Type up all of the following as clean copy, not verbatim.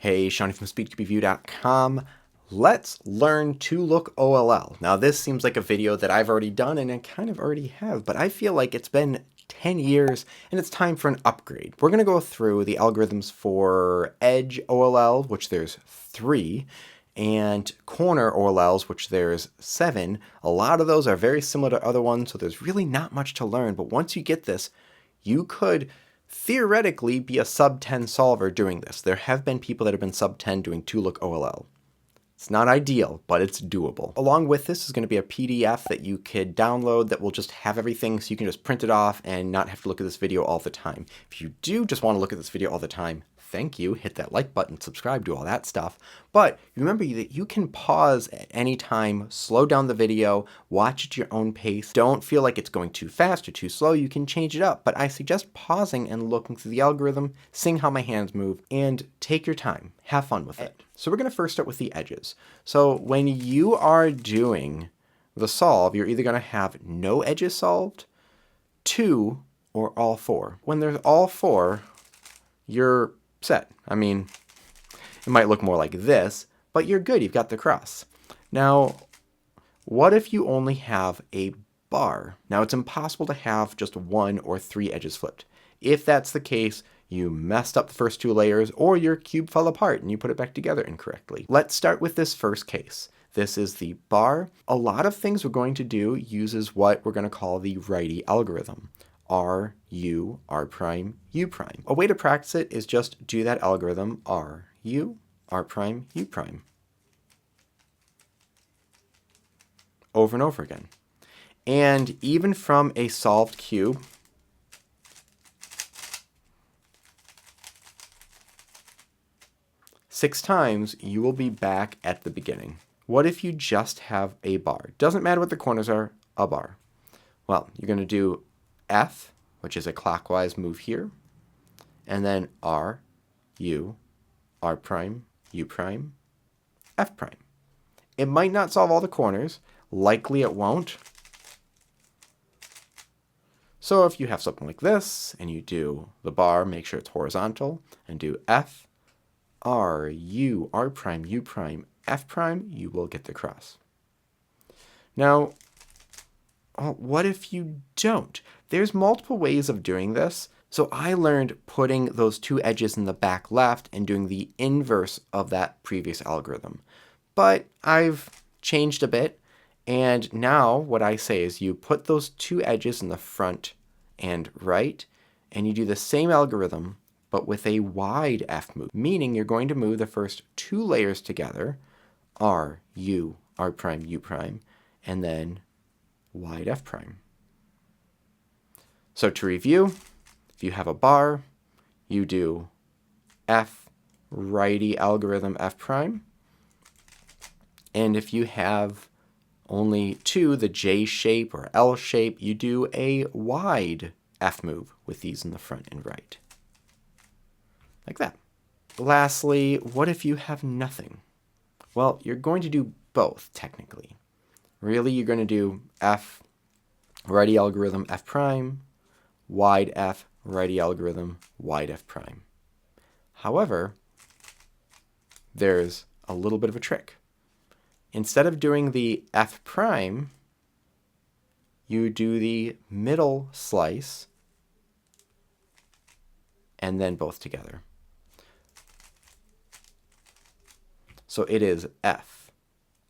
Hey, Shawnee from SpeedCould.com. Let's learn to look OLL. Now this seems like a video that I've already done and I kind of already have, but I feel like it's been 10 years and it's time for an upgrade. We're going to go through the algorithms for edge OLL, which there's 3, and corner OLLs, which there's 7. A lot of those are very similar to other ones, so there's really not much to learn, but once you get this, you could theoretically be a sub 10 solver doing this. There have been people that have been sub 10 doing 2-look OLL. It's not ideal, but it's doable. Along with this is going to be a PDF that you could download that will just have everything so you can just print it off and not have to look at this video all the time. If you do just want to look at this video all the time, thank you. Hit that like button, subscribe, do all that stuff. But remember that you can pause at any time, slow down the video, watch at your own pace. Don't feel like it's going too fast or too slow. You can change it up. But I suggest pausing and looking through the algorithm, seeing how my hands move, and take your time. Have fun with it. So we're going to first start with the edges. So when you are doing the solve, you're either going to have no edges solved, 2, or all 4. When there's all 4, you're set. I mean, it might look more like this, but you're good. You've got the cross. Now, what if you only have a bar? Now, it's impossible to have just 1 or 3 edges flipped. If that's the case, you messed up the first 2 layers, or your cube fell apart and you put it back together incorrectly. Let's start with this first case. This is the bar. A lot of things we're going to do uses what we're going to call the righty algorithm. R, U, R prime, U prime. A way to practice it is just do that algorithm R, U, R prime, U prime. Over and over again. And even from a solved cube, six times, you will be back at the beginning. What if you just have a bar? Doesn't matter what the corners are, a bar. Well, you're going to do F, which is a clockwise move here, and then R, U, R prime, U prime, F prime. It might not solve all the corners. Likely it won't. So if you have something like this, and you do the bar, make sure it's horizontal, and do F, R, U, R prime, U prime, F prime, you will get the cross. Now, what if you don't? There's multiple ways of doing this. So I learned putting those 2 edges in the back left and doing the inverse of that previous algorithm. But I've changed a bit, and now what I say is you put those 2 edges in the front and right, and you do the same algorithm, but with a wide F move, meaning you're going to move the first 2 layers together, R, U, R prime, U prime, and then wide F prime. So to review, if you have a bar, you do F, righty algorithm F prime, and if you have only 2, the J shape or L shape, you do a wide F move with these in the front and right. Like that. Lastly, what if you have nothing? Well, you're going to do both, technically. Really, you're going to do F, righty algorithm F prime, wide F, righty algorithm, wide F prime. However, there's a little bit of a trick. Instead of doing the F prime, you do the middle slice and then both together. So it is F,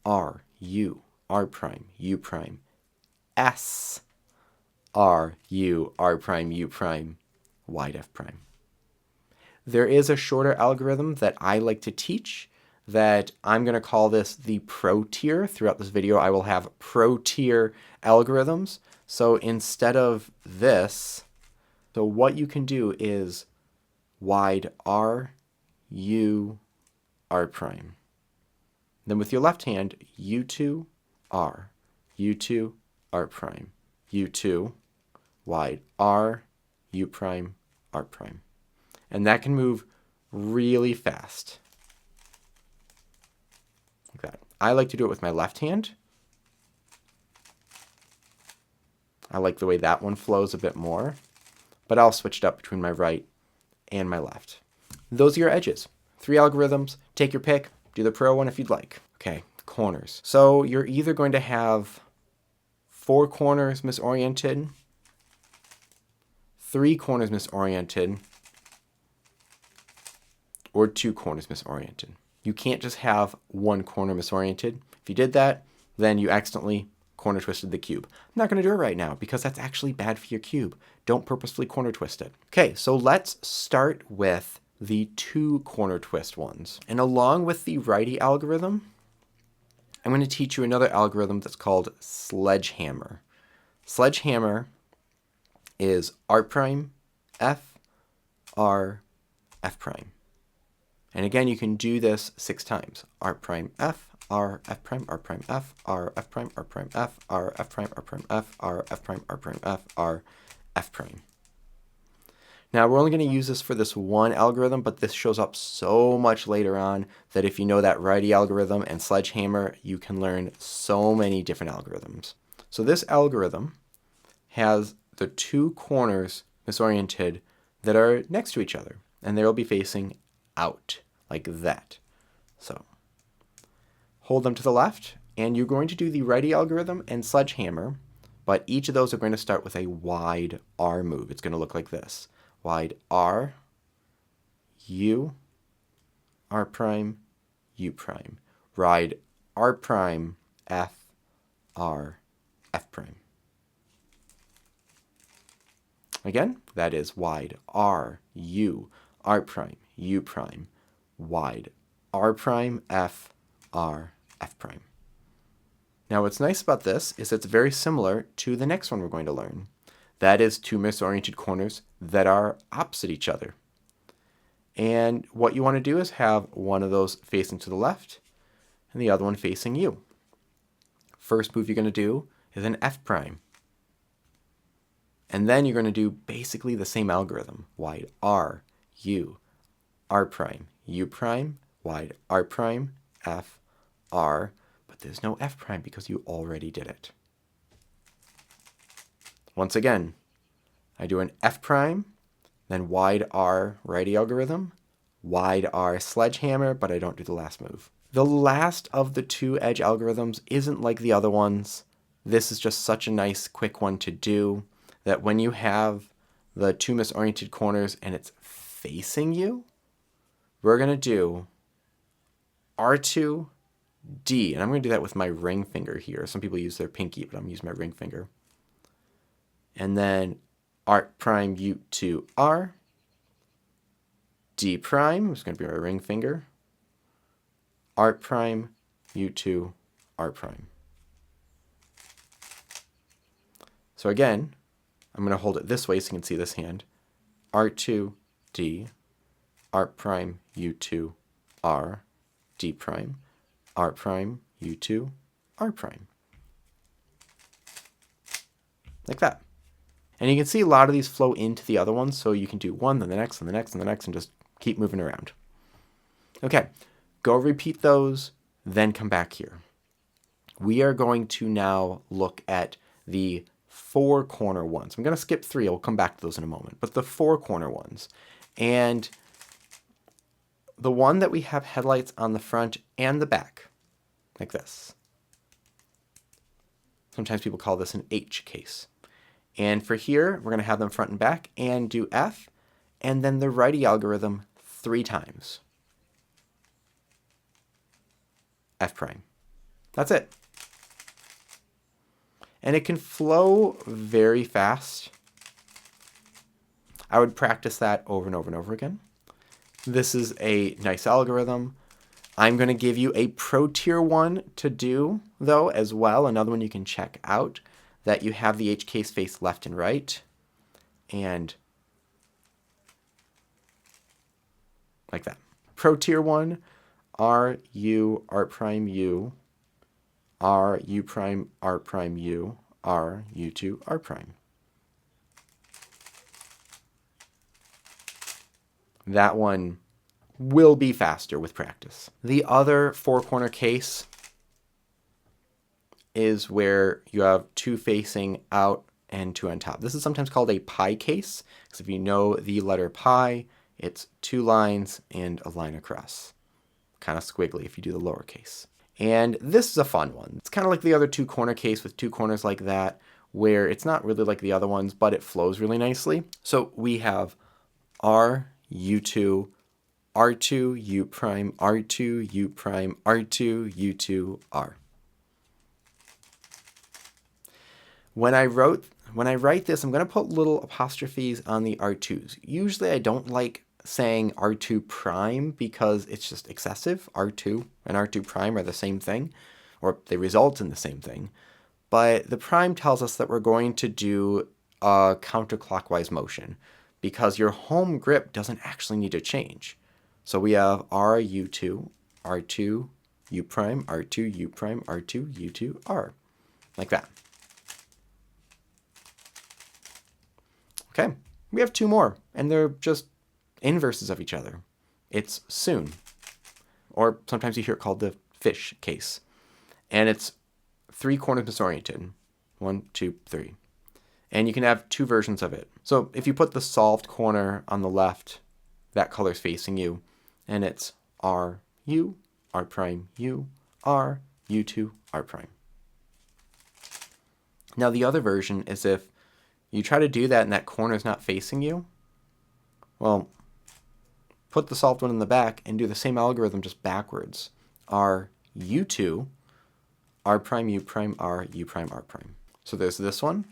R, U, R prime, U prime, S, R, U, R prime, U prime, wide F prime. There is a shorter algorithm that I like to teach that I'm going to call this the pro tier. Throughout this video, I will have pro tier algorithms. So instead of this, so what you can do is wide R, U, R prime. Then with your left hand, U2, R, U2, R prime, U2, wide R, U prime, R prime. And that can move really fast. Like that. I like to do it with my left hand. I like the way that one flows a bit more, but I'll switch it up between my right and my left. Those are your edges. 3 algorithms, take your pick, do the pro one if you'd like. Okay, corners. So you're either going to have 4 corners misoriented, 3 corners misoriented, or 2 corners misoriented. You can't just have 1 corner misoriented. If you did that, then you accidentally corner twisted the cube. I'm not going to do it right now because that's actually bad for your cube. Don't purposefully corner twist it. Okay, so let's start with the 2 corner twist ones. And along with the righty algorithm, I'm going to teach you another algorithm that's called sledgehammer. Sledgehammer is R prime, F, R, F prime. And again, you can do this 6 times. R prime, F, R, F prime, R prime, F, R, F prime, R prime, F, R, F prime, R prime, F, R, F prime, R prime, F, R, F prime. Now, we're only going to use this for this one algorithm, but this shows up so much later on that if you know that righty algorithm and sledgehammer, you can learn so many different algorithms. So this algorithm has the 2 corners misoriented that are next to each other, and they'll be facing out like that. So hold them to the left, and you're going to do the righty algorithm and sledgehammer, but each of those are going to start with a wide R move. It's going to look like this. Wide R, U, R prime, U prime. Wide R prime, F, R, F prime. Again, that is wide R, U, R prime, U prime. Wide R prime, F, R, F prime. Now what's nice about this is it's very similar to the next one we're going to learn. That is 2 misoriented corners that are opposite each other. And what you want to do is have one of those facing to the left and the other one facing you. First move you're going to do is an F prime. And then you're going to do basically the same algorithm. Wide R, U, R prime, U prime, wide R prime, F, R, but there's no F prime because you already did it. Once again, I do an F prime, then wide R righty algorithm, wide R sledgehammer, but I don't do the last move. The last of the 2 edge algorithms isn't like the other ones. This is just such a nice quick one to do that when you have the 2 misoriented corners and it's facing you, we're going to do R2, D, and I'm going to do that with my ring finger here. Some people use their pinky, but I'm going to use my ring finger. And then R prime, U2, R, D prime, it's going to be my ring finger, R prime, U2, R prime. So again, I'm going to hold it this way so you can see this hand. R2, D, R prime, U2, R, D prime, R prime, U2, R prime. Like that. And you can see a lot of these flow into the other ones, so you can do one, then the next, and the next, and the next, and just keep moving around. Okay, go repeat those, then come back here. We are going to now look at the 4 corner ones. I'm going to skip 3, I'll come back to those in a moment, but the 4 corner ones. And the one that we have headlights on the front and the back, like this. Sometimes people call this an H case. And for here, we're going to have them front and back and do F, and then the righty algorithm 3 times. F prime. That's it. And it can flow very fast. I would practice that over and over and over again. This is a nice algorithm. I'm going to give you a pro tier one to do, though, as well. Another one you can check out, that you have the H case face left and right. And like that. Pro tier one, R, U, R prime, U, R, U prime, R prime, U, R, U2, R prime. That one will be faster with practice. The other 4 corner case is where you have 2 facing out and 2 on top. This is sometimes called a pi case, because if you know the letter pi, It's two lines and a line across. Kind of squiggly if you do the lowercase. And this is a fun one. It's kind of like the other two corner case with two corners like that, where it's not really like the other ones, but it flows really nicely. So we have R, U2, R2, U prime, R2, U prime, R2, U2, R. When I write this, I'm going to put little apostrophes on the R2s. Usually I don't like saying R2 prime because it's just excessive. R2 and R2 prime are the same thing, or they result in the same thing. But the prime tells us that we're going to do a counterclockwise motion because your home grip doesn't actually need to change. So we have R, U2, R2, U prime, R2, U prime, R2, U2, R. Like that. Okay, we have two more, and they're just inverses of each other. It's soon, or sometimes you hear it called the fish case. And it's three corners misoriented. 1, 2, 3. And you can have two versions of it. So if you put the solved corner on the left, that color's facing you, and it's R, U, R prime, U, R, U2, R prime. Now the other version is if you try to do that and that corner is not facing you, well, put the solved one in the back and do the same algorithm just backwards. R, U2, R prime, U prime, R, U prime, R prime. So there's this one,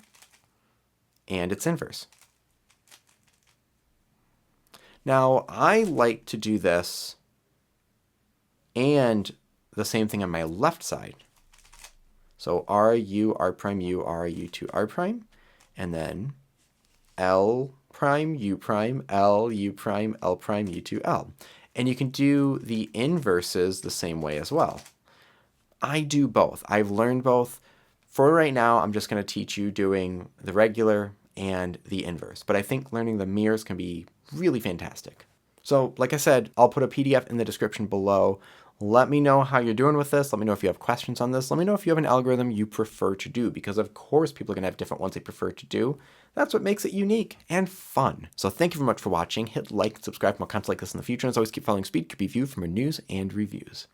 and its inverse. Now, I like to do this and the same thing on my left side. So R, U, R prime, U, R, U2, R prime. And then L prime, U prime, L, U prime, L prime, U2, L. And you can do the inverses the same way as well. I do both. I've learned both. For right now, I'm just going to teach you doing the regular and the inverse. But I think learning the mirrors can be really fantastic. So like I said, I'll put a PDF in the description below. Let me know how you're doing with this. Let me know if you have questions on this. Let me know if you have an algorithm you prefer to do, because of course people are going to have different ones they prefer to do. That's what makes it unique and fun. So thank you very much for watching. Hit like and subscribe for more content like this in the future. And as always, keep following Speed, keep you viewed for more news and reviews.